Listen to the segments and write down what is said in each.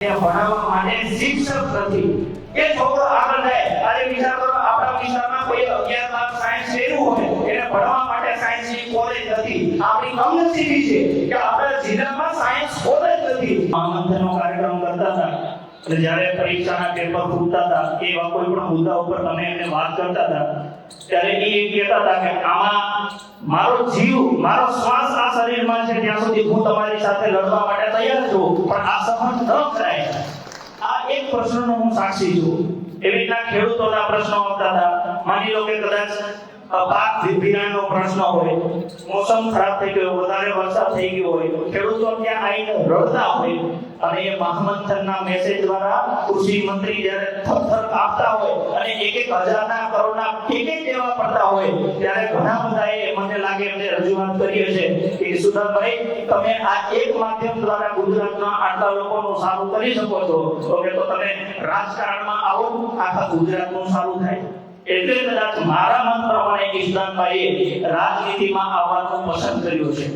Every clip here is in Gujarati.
ભણાવવા માટે શિક્ષક નથી કે છોકરો આગળ જાય. આજે વિચાર કરો, આપણા વિસ્તારમાં કોઈ 11 બાર સાયન્સ લેવું હોય એને ભણવા માટે સાયન્સની કોલેજ નથી. આપણી કમનસીબી છે કે આપણા જિલ્લામાં સાયન્સ કોલેજ નથી. આમંત્રણનો કાર્યક્રમ કરતા હતા અને જ્યારે પરીક્ષાના પેપર ફૂટતા હતા એવા કોઈ પણ મુદ્દા ઉપર તમે એમને વાત કરતા હતા ત્યારે એ કહેતા હતા કે આમાં મારો જીવ, મારો શ્વાસ આ શરીરમાં છે ત્યાં સુધી હું તમારી સાથે લડવા માટે તૈયાર છું, પણ આ સહન ન કરાય. આ એક પ્રશ્નનો હું સાક્ષી છું. એવી રીતના ખેડૂતોના પ્રશ્નો આવતા હતા. માની લો કે કદાચ પાક વિભિન્નનો પ્રશ્ન હોય, મોસમ ખરાબ થઈ ગયો, વધારે વરસાદ થઈ ગયો હોય, ખેડૂતો ત્યાં આવીને રડતા હોય અને એ મહામંથનના મેસેજ દ્વારા કૃષિ મંત્રી જ્યારે થરથર કાપતા હોય અને એક હજારના કરોડના ટિકિટ દેવા પડતા હોય ત્યારે ઘણા બધાએ મને લાગે એમને રજૂઆત કરી છે કે સુધાભાઈ તમે આ એક માધ્યમ દ્વારા ગુજરાતના આટલા લોકોનું સારું કરી શકો છો તો તમે રાજકારણમાં આવો, આખા ગુજરાતનું સારું થાય. એટલે કદાચ મારા મત પ્રમાણે ઈશદાનભાઈએ રાજનીતિમાં આવવાનું પસંદ કર્યું છે.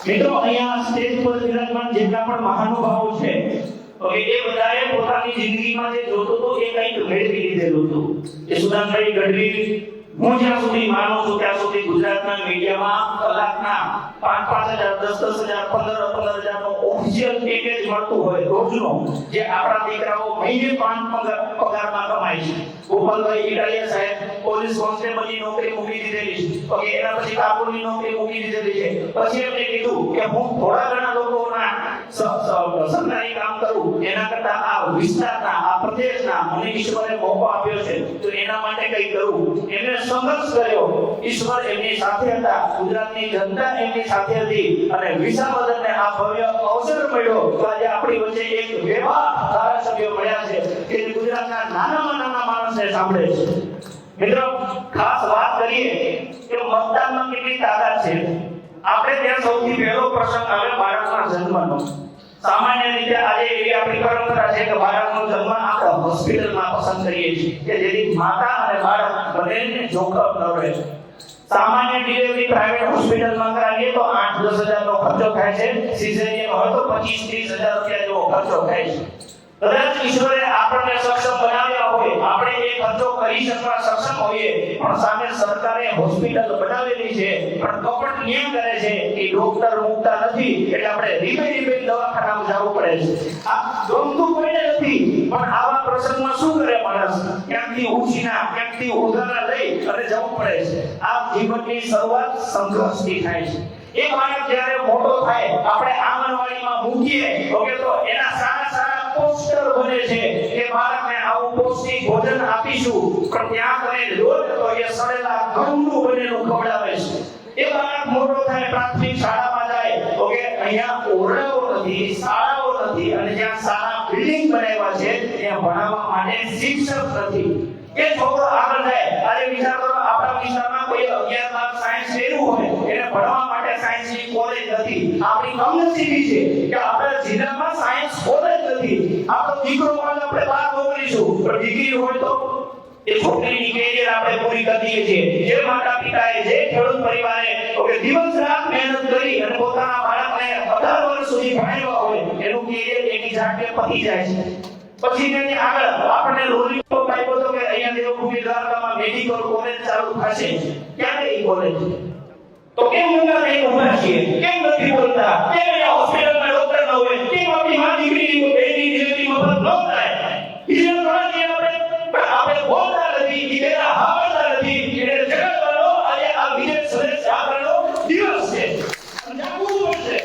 મિત્રો, અહીંયા સ્ટેજ પર વિરાજમાન જેટલા પણ મહાનુભાવો છે એ બધાએ પોતાની જિંદગીમાં જે જોતું હતું એ કંઈક મેળવી લીધેલું હતું. ઈશદાનભાઈ ગઢવી, હું જ્યાં સુધી માનું છું ત્યાં સુધી ગુજરાતના મીડિયામાં કલાકના 5,000, 10,000, 15,000 નો ઓફિશિયલ પેકેજ મળતું હોય રોજનો, જે આપણા દીકરાઓ મહિને 5 પગારમાં કમાય છે. ગોપાલભાઈ ઈટાલિયા સાહેબ પોલીસ કોન્સ્ટેબલની નોકરી મૂકી દીધેલી છે, એના પછી કાપુરની નોકરી મૂકી દીધેલી છે. પછી એમને કીધું કે હું થોડા ઘણા લોકોના સરકારી કામ કરું એના કરતા આ વિસ્તારના, આ પ્રદેશના મને ઈશ્વરે મોકો આપ્યો છે તો એના માટે કંઈ કરું. એમને સંઘર્ષ કર્યો. ઈશ્વર એમની સાથે હતા, ગુજરાતની જનતા એમની સાથે હતી અને વિસાવદરને આ ભવ્ય અવસર મળ્યો તો આજે આપણી વચ્ચે એક એવા ધારાસભ્યો મળ્યા છે કે ગુજરાતના નાનામાં નાના માણસને સાંભળે છે. મિત્રો, ખાસ વાત કરીએ કે મતદાનમાં કેટલી તાકાત છે. આપણે ત્યાં સૌથી પહેલો પ્રસંગ આવે બાળકના જન્મનો. સામાન્ય રીતે આજે એવી આપણી પરંપરા છે કે બાળકનો જન્મ આપણે હોસ્પિટલમાં પસંદ કરીએ છીએ કે જેથી માતા અને બાળક બંનેને જોખમ ન રહે. સામાન્ય ડિલિવરી પ્રાઇવેટ હોસ્પિટલમાં કરાવીએ તો 8-10 હજાર નો ખર્ચો થાય છે. સિઝેરિયન હોય તો 25-30 હજાર રૂપિયા જેવો ખર્ચો થાય છે. કદાચ ઈશ્વરે આપણને સક્ષમ બનાવ્યા હોય, આપણે એ ખર્ચો કરી શકવા સક્ષમ હોઈએ, પણ સામે સરકારે હોસ્પિટલ બનાવેલી છે પણ કપટ ન્યાય કરે છે કે ડોક્ટર મુકતા નથી એટલે આપણે રીબે દવાખાનામાં જવું પડે છે. આ ગમતું કોઈને નથી, પણ આવા પ્રસંગમાં શું કરે માણસ? ક્યાંકથી ઉછીના, ક્યાંકથી ઉધારા લઈ અને જવું પડે છે. આ જીવનની શરૂઆત સંઘર્ષથી થાય છે. એક બાળક જ્યારે મોટો થાય આપણે આંગણવાડીમાં મૂકીએ તો એના સારા પોસ્ટર બને છે કે બાળકને આવું પૌષ્ટિક ભોજન આપીશું, પણ ત્યાં તમે રોજ તો એ સડેલા ઘઉંનું બનેલું ખવડાવે છે. એ બાળક મોટો થાય, પ્રાથમિક શાળામાં જાય તો કે અહીંયા ઓરડાઓ નથી, શાળાઓ નથી અને જ્યાં સારા બિલ્ડિંગ બનાવ્યા છે ત્યાં ભણાવવા માટે શિક્ષક નથી. એ છોકરો આગળ જાય. આજે વિચાર કરો, આપણા વિસ્તારમાં કોઈ 11 બાર સાયન્સ લેવું હોય એને ભણવા માટે સાયન્સની કોલેજ નથી. આપણી કમનસીબી છે કે આપણા જિલ્લામાં સાયન્સ કોલેજ નથી. આપણો દીકરો હોય આપણે બહાર મોકલીશું, પણ દીકરી હોય તો એ છોકરીની કેરિયર આપણે પૂરી કરી દઈએ છીએ. જે માતા પિતાએ, જે ખેડૂત પરિવારે કે દિવસ રાત મહેનત કરી અને પોતાના બાળકને 18 વર્ષ સુધી ભણાવ્યા હોય એનું કેરિયર એની જાતે પતી જાય છે. પછી તેની આગળ આપણને લોરીઓ પાઇપો તો કે અહીંયા દેવભૂમિ દ્વારકામાં મેડિકલ કોલેજ ચાલુ થશે. ક્યારે એ કોલેજ? તો કેમ મુંગા નહીં ઉભા છીએ? કેમ નથી બોલતા? કેમ અહીંયા હોસ્પિટલમાં ડોક્ટર ન હોય? કેમ આપણી માં દીકરીની કોઈ બેની ડિલિવરી મફત ન થાય? બીજા ઘણા જે આપણે બોલતા નથી, બીજા હાવડતા નથી. એટલે જગતનો આજે આ વિજય સુરેશ આપણો દિવસ છે. અને જાગવું પડશે.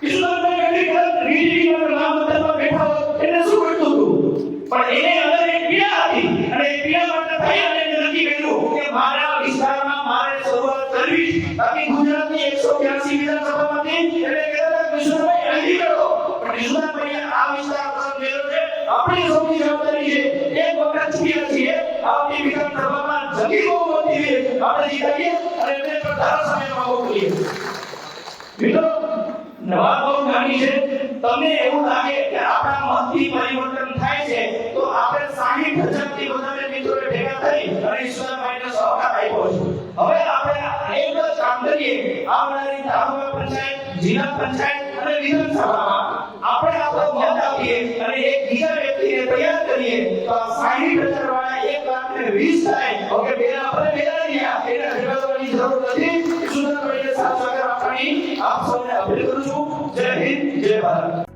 ઈશ્વરભાઈ કેટલી રીતિમાં નામમાં બેઠા એને શું કરતું હતું? પણ એને અંદર એક પીડા હતી અને એ પીડા માટે થઈ અને નક્કી કર્યું કે મારા વિસ્તારમાં મારે શરૂઆત કરવી. બાકી ગુજરાતની 182 વિધાનસભામાંથી એટલે કહેતા ઈશ્વરભાઈ અહીં કરો, પણ ઈશ્વરભાઈ આ વિસ્તાર પસંદ કર્યો છે. આપણી સૌથી જવાબદારી છે. એક વખત ચૂક્યા છીએ, આપણી વિધાનસભામાં જંગી બહુમતીથી આપણે જીતાઈએ અને એને પર ધારાસભ્યમાં મોકલીએ. મિત્રો, નવા બહુ ગાડી છે. તમને એવું લાગે કે આપણા મતથી પરિવર્તન થાય છે તો આપણે 60,000 થી વધારે મિત્રોએ ભેગા થઈ અને ઈશ્વરભાઈને સહકાર આપ્યો છે. હવે આપણે એક જ કામ કરીએ. આવનારી તાલુકા પંચાયત, જિલ્લા પંચાયત અને વિધાનસભામાં આપણે આપણો મત આપીએ અને એક બીજા વ્યક્તિને તૈયાર કરીએ તો આ 60,000 વાળા 1,20,000 થાય. ઓકે, બેના પર બેના રહ્યા એને જગાડવાની જરૂર નથી. સુંદર ભાઈને સાથ સહકાર આપવાની આપ સૌને અપીલ કરું છું. જય હિન્દ, જય ભારત.